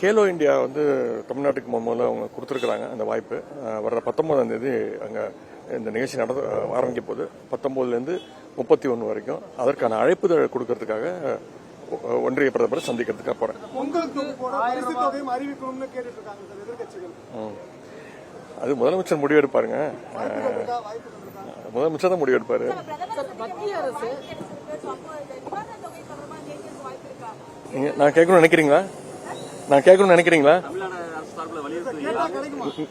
Khelo India வந்து தமிழ்நாட்டுக்கு முதல்ல அவங்க கொடுத்துருக்குறாங்க அந்த வாய்ப்பு. வர்ற 19ஆம் தேதி அங்கே இந்த நிகழ்ச்சி ஆரம்பிக்க போது 19லேருந்து 31 வரைக்கும் அதற்கான அழைப்புதழ் கொடுக்கறதுக்காக ஒன்றிய பிரதமரை சந்திக்கிறதுக்காக போறேன். அது முதலமைச்சர் முடிவெடுப்பாருங்க. முதலமைச்சர் தான் முடிவெடுப்பாரு. நான் கேட்கணும்னு நினைக்கிறீங்களா?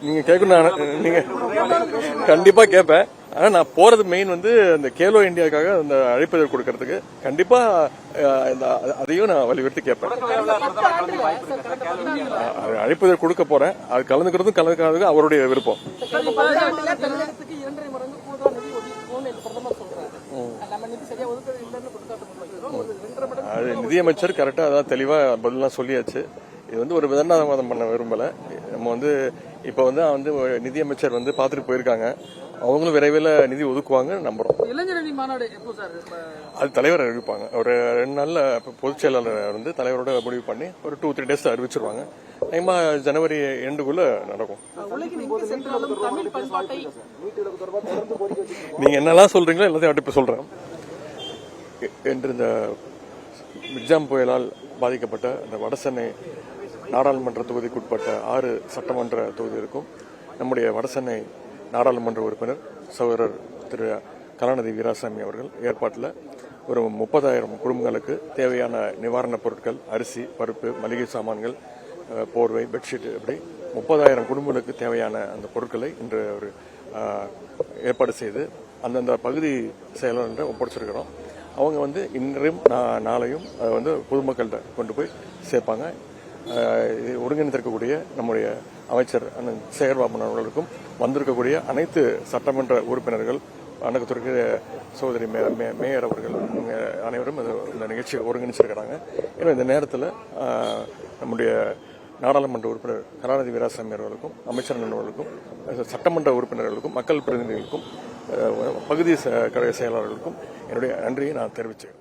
நீங்க கேட்கணும். நீங்க கண்டிப்பா கேட்பேன். ஆனா நான் போறது மெயின் வந்து அந்த கேலோ இந்தியாவுக்காக அந்த அழைப்புதழ் கொடுக்கறதுக்கு கண்டிப்பா அதையும் நான் வலியுறுத்தி கேட்பேன். அழைப்புதழ் கொடுக்க போறேன். அது கலந்துக்காததும் அவருடைய விருப்பம். அது நிதியமைச்சர் கரெக்டா அதான் தெளிவா பதிலாம் சொல்லியாச்சு. இது வந்து ஒரு விதண்டாவாதம் பண்ண விரும்பல. நம்ம வந்து இப்ப வந்து நிதியமைச்சர் வந்து பாத்துட்டு போயிருக்காங்க. அவங்களும் விரைவில் நிதி ஒதுக்குவாங்க நம்புறோம். இளைஞரணி மாநாடு எப்போ சார்? அது தலைவர் அறிவிப்பாங்க. ஒரு 2 நாள்ல பொதுச் செயலாளர் வந்து தலைவரோட முடிவு பண்ணி ஒரு 2-3 டேஸ் அறிவிச்சிருவாங்க. ஜனவரி எண்டுக்குள்ள நடக்கும். நீங்க என்னெல்லாம் சொல்றீங்களோ எல்லாத்தையும் அடுத்து சொல்றேன். என்று இந்த மிக்ஜாம் புயலால் பாதிக்கப்பட்ட அந்த வடசென்னை நாடாளுமன்ற தொகுதிக்குட்பட்ட 6 சட்டமன்ற தொகுதி இருக்கும். நம்முடைய வடசென்னை நாடாளுமன்ற உறுப்பினர் சகோதரர் திரு கலாநிதி வீராசாமி அவர்கள் ஏற்பாட்டில் ஒரு 30,000 குடும்பங்களுக்கு தேவையான நிவாரணப் பொருட்கள், அரிசி, பருப்பு, மளிகை சாமான்கள், போர்வை, பெட்ஷீட், இப்படி 30,000 குடும்பங்களுக்கு தேவையான அந்த பொருட்களை இன்று ஒரு ஏற்பாடு செய்து அந்தந்த பகுதி செயலாளர்கிட்ட ஒப்படைச்சிருக்கிறோம். அவங்க வந்து இன்றையும் நாளையும் அதை வந்து பொதுமக்கள்கிட்ட கொண்டு போய் சேர்ப்பாங்க. ஒருங்கிணைந்திருக்கக்கூடிய நம்முடைய அமைச்சர் அண்ணன் சேகர்பாபு அவர்களுக்கும் வந்திருக்கக்கூடிய அனைத்து சட்டமன்ற உறுப்பினர்கள், அன்னகத்திற்கு சகோதரி மேயர் அவர்கள் அனைவரும் இந்த நிகழ்ச்சியை ஒருங்கிணைச்சிருக்கிறாங்க. ஏன்னா இந்த நேரத்தில் நம்முடைய நாடாளுமன்ற உறுப்பினர் கலாநிதி வீராசாமி அவர்களுக்கும், அமைச்சர் அவர்களுக்கும், சட்டமன்ற உறுப்பினர்களுக்கும், மக்கள் பிரதிநிதிகளுக்கும், பகுதி கழக செயலாளர்களுக்கும் என்னுடைய நன்றியை நான் தெரிவிச்சுக்கிறேன்.